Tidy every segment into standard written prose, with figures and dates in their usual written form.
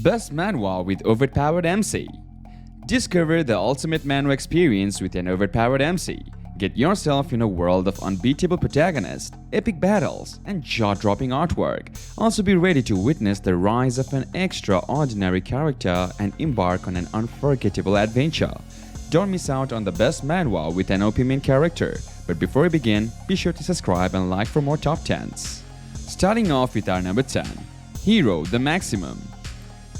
Best Manhwa with Overpowered MC. Discover the ultimate Manhwa experience with an overpowered MC. Get yourself in a world of unbeatable protagonists, epic battles, and jaw-dropping artwork. Also be ready to witness the rise of an extraordinary character and embark on an unforgettable adventure. Don't miss out on the best Manhwa with an OP main character. But before we begin, be sure to subscribe and like for more top 10s. Starting off with our number 10, Hero the Maximum.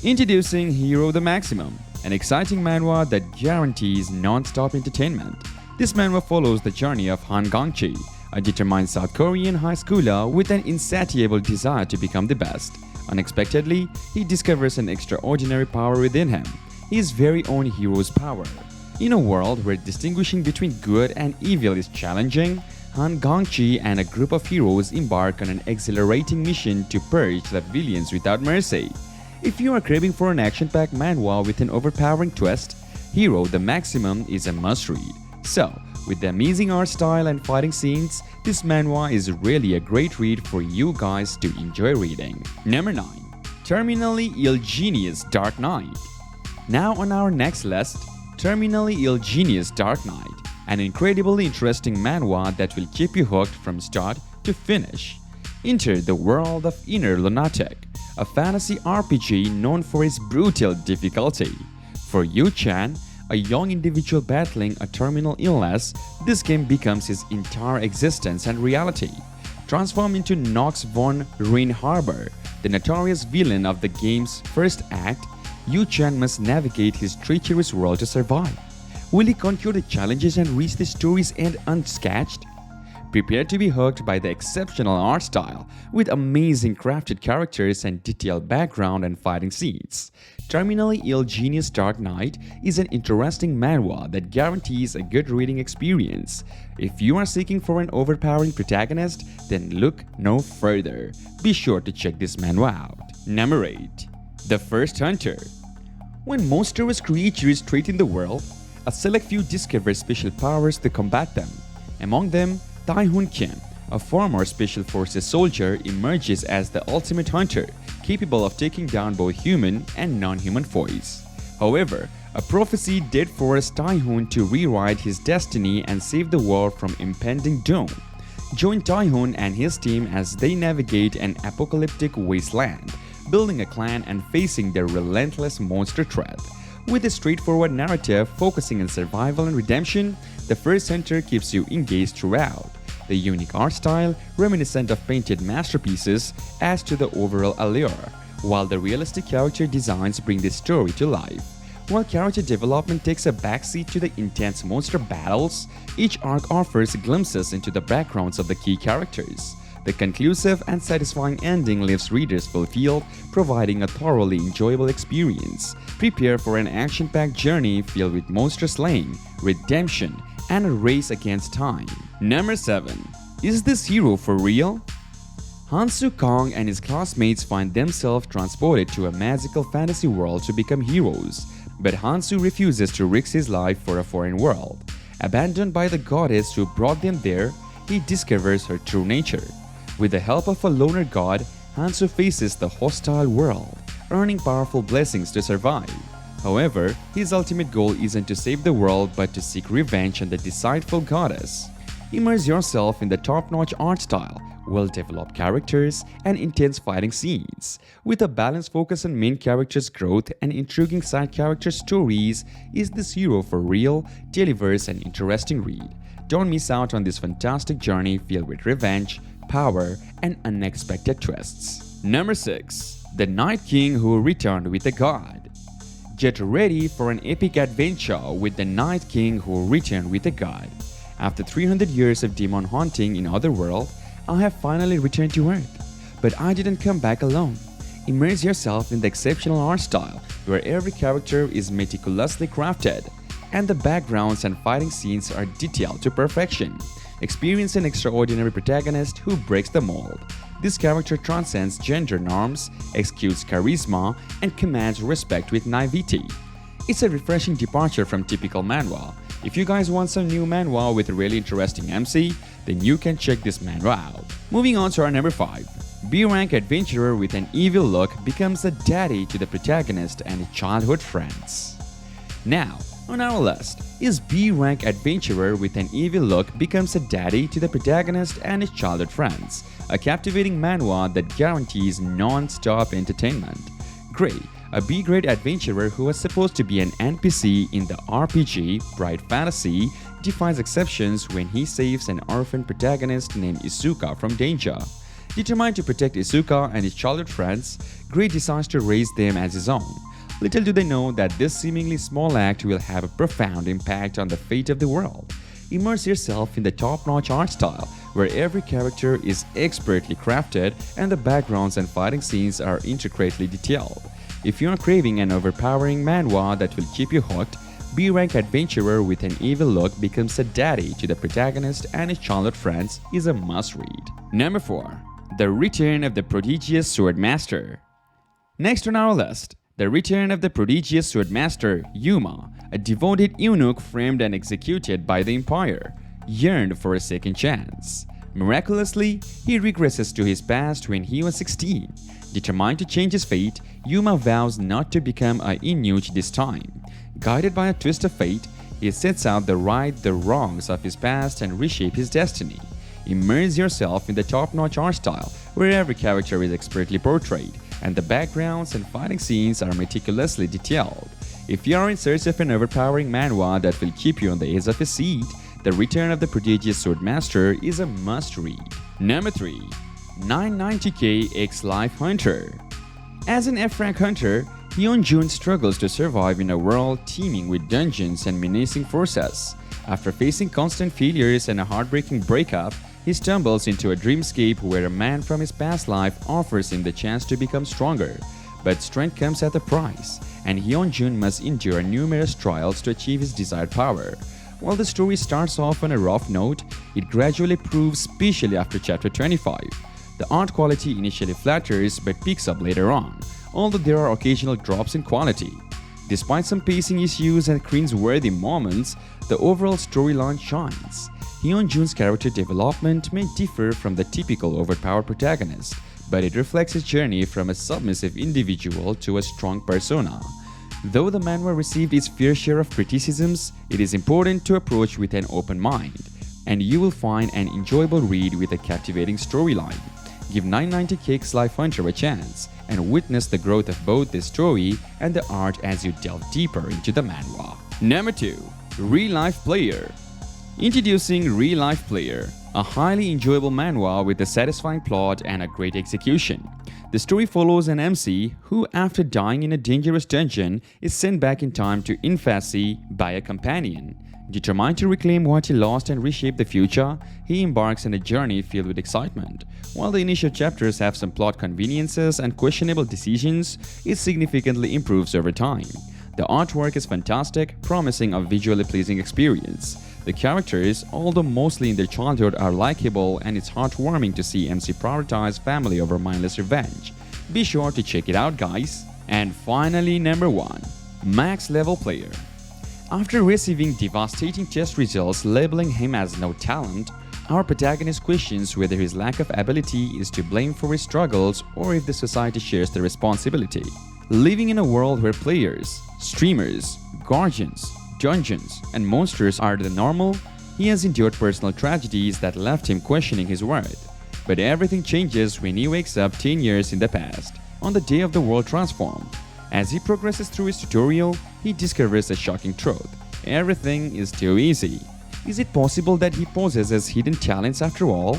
Introducing Hero the Maximum, an exciting manhwa that guarantees non-stop entertainment. This manhwa follows the journey of Han Gangchi, a determined South Korean high schooler with an insatiable desire to become the best. Unexpectedly, he discovers an extraordinary power within him, his very own hero's power. In a world where distinguishing between good and evil is challenging, Han Gangchi and a group of heroes embark on an exhilarating mission to purge the villains without mercy. If you are craving for an action-packed manhwa with an overpowering twist, Hero the Maximum is a must-read. So, with the amazing art style and fighting scenes, this manhwa is really a great read for you guys to enjoy reading. Number 9. Terminally Ill Genius Dark Knight. Now on our next list, Terminally Ill Genius Dark Knight, an incredibly interesting manhwa that will keep you hooked from start to finish. Enter the world of Inner Lunatic, a fantasy RPG known for its brutal difficulty. For Yu-chan, a young individual battling a terminal illness, this game becomes his entire existence and reality. Transformed into Nox von Reinharber, the notorious villain of the game's first act, Yu-chan must navigate his treacherous world to survive. Will he conquer the challenges and reach the story's end unscathed? Prepare to be hooked by the exceptional art style, with amazing crafted characters and detailed background and fighting scenes. Terminally Ill Genius Dark Knight is an interesting manhwa that guarantees a good reading experience. If you are seeking for an overpowering protagonist, then look no further. Be sure to check this manhwa out. Number 8. The First Hunter. When monstrous creatures threaten the world, a select few discover special powers to combat them. Among them, Tae-hoon Kim, a former Special Forces soldier, emerges as the ultimate hunter, capable of taking down both human and non-human foes. However, a prophecy did force Tae-hoon to rewrite his destiny and save the world from impending doom. Join Tae-hoon and his team as they navigate an apocalyptic wasteland, building a clan and facing their relentless monster threat. With a straightforward narrative focusing on survival and redemption, The First Hunter keeps you engaged throughout. The unique art style, reminiscent of painted masterpieces, adds to the overall allure, while the realistic character designs bring the story to life. While character development takes a backseat to the intense monster battles, each arc offers glimpses into the backgrounds of the key characters. The conclusive and satisfying ending leaves readers fulfilled, providing a thoroughly enjoyable experience. Prepare for an action-packed journey filled with monster slaying, redemption, and a race against time. Number 7. Is this hero for real? Hansu Kong and his classmates find themselves transported to a magical fantasy world to become heroes, but Hansu refuses to risk his life for a foreign world. Abandoned by the goddess who brought them there, he discovers her true nature. With the help of a loner god, Hansu faces the hostile world, earning powerful blessings to survive. However, his ultimate goal isn't to save the world but to seek revenge on the deceitful goddess. Immerse yourself in the top-notch art style, well-developed characters, and intense fighting scenes. With a balanced focus on main characters' growth and intriguing side character stories, Is This Hero for Real delivers an interesting read. Don't miss out on this fantastic journey filled with revenge, power, and unexpected twists. Number 6. The Night King Who Returned with a God. Get ready for an epic adventure with the Night King Who Returned with a God. After 300 years of demon hunting in Otherworld, I have finally returned to Earth. But I didn't come back alone. Immerse yourself in the exceptional art style, where every character is meticulously crafted, and the backgrounds and fighting scenes are detailed to perfection. Experience an extraordinary protagonist who breaks the mold. This character transcends gender norms, exudes charisma, and commands respect with naivety. It's a refreshing departure from typical manhwa. If you guys want some new manhwa with a really interesting MC, then you can check this manhwa out. Moving on to our number 5, B-rank adventurer with an evil look becomes a daddy to the protagonist and his childhood friends. Now, on our list is B-rank adventurer with an evil look becomes a daddy to the protagonist and his childhood friends, a captivating manhwa that guarantees non-stop entertainment. Gray, a B-grade adventurer who was supposed to be an NPC in the RPG Bright Fantasy, defies exceptions when he saves an orphan protagonist named Isuka from danger. Determined to protect Isuka and his childhood friends, Gray decides to raise them as his own. Little do they know that this seemingly small act will have a profound impact on the fate of the world. Immerse yourself in the top-notch art style, where every character is expertly crafted and the backgrounds and fighting scenes are intricately detailed. If you are craving an overpowering manhwa that will keep you hooked, B-rank adventurer with an evil look becomes a daddy to the protagonist and his childhood friends is a must-read. Number 4. The Return of the Prodigious Swordmaster. Next on our list, the return of the prodigious Swordmaster, Yuma, a devoted eunuch framed and executed by the Empire, yearned for a second chance. Miraculously, he regresses to his past when he was 16. Determined to change his fate, Yuma vows not to become a eunuch this time. Guided by a twist of fate, he sets out to right the wrongs of his past and reshape his destiny. Immerse yourself in the top-notch art style, where every character is expertly portrayed, and the backgrounds and fighting scenes are meticulously detailed. If you are in search of an overpowering manhwa that will keep you on the edge of your seat, The Return of the Prodigious Swordmaster is a must-read. Number 3. 990k ExLife Hunter. As an F-rank hunter, Hyun-jun struggles to survive in a world teeming with dungeons and menacing forces. After facing constant failures and a heartbreaking breakup, he stumbles into a dreamscape where a man from his past life offers him the chance to become stronger. But strength comes at a price, and Hyun-jun must endure numerous trials to achieve his desired power. While the story starts off on a rough note, it gradually proves special after chapter 25. The art quality initially flatters but picks up later on, although there are occasional drops in quality. Despite some pacing issues and cringe-worthy moments, the overall storyline shines. Hyun-jun's character development may differ from the typical overpowered protagonist, but it reflects his journey from a submissive individual to a strong persona. Though the manhwa received its fair share of criticisms, it is important to approach with an open mind, and you will find an enjoyable read with a captivating storyline. Give 990k ExLife Hunter a chance and witness the growth of both the story and the art as you delve deeper into the manhwa. Number 2. RealLife Player. Introducing RealLife Player, a highly enjoyable manhwa with a satisfying plot and a great execution. The story follows an MC who, after dying in a dangerous dungeon, is sent back in time to infancy by a companion. Determined to reclaim what he lost and reshape the future, he embarks on a journey filled with excitement. While the initial chapters have some plot conveniences and questionable decisions, it significantly improves over time. The artwork is fantastic, promising a visually pleasing experience. The characters, although mostly in their childhood, are likable, and it's heartwarming to see MC prioritize family over mindless revenge. Be sure to check it out, guys. And finally, number 1. Max Level Player. After receiving devastating test results labeling him as no talent, our protagonist questions whether his lack of ability is to blame for his struggles or if the society shares the responsibility. Living in a world where players, streamers, guardians, dungeons, and monsters are the normal, he has endured personal tragedies that left him questioning his worth. But everything changes when he wakes up 10 years in the past, on the day of the world transformed. As he progresses through his tutorial, he discovers a shocking truth. Everything is too easy. Is it possible that he possesses hidden talents after all?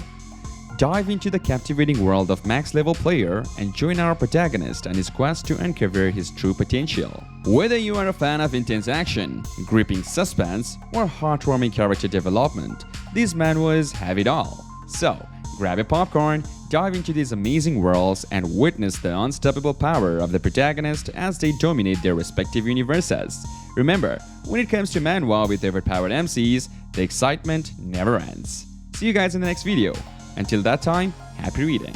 Dive into the captivating world of Max Level Player and join our protagonist on his quest to uncover his true potential. Whether you are a fan of intense action, gripping suspense, or heartwarming character development, these manhwas have it all. So, grab a popcorn, dive into these amazing worlds, and witness the unstoppable power of the protagonist as they dominate their respective universes. Remember, when it comes to manhwa with overpowered MCs, the excitement never ends. See you guys in the next video. Until that time, happy reading.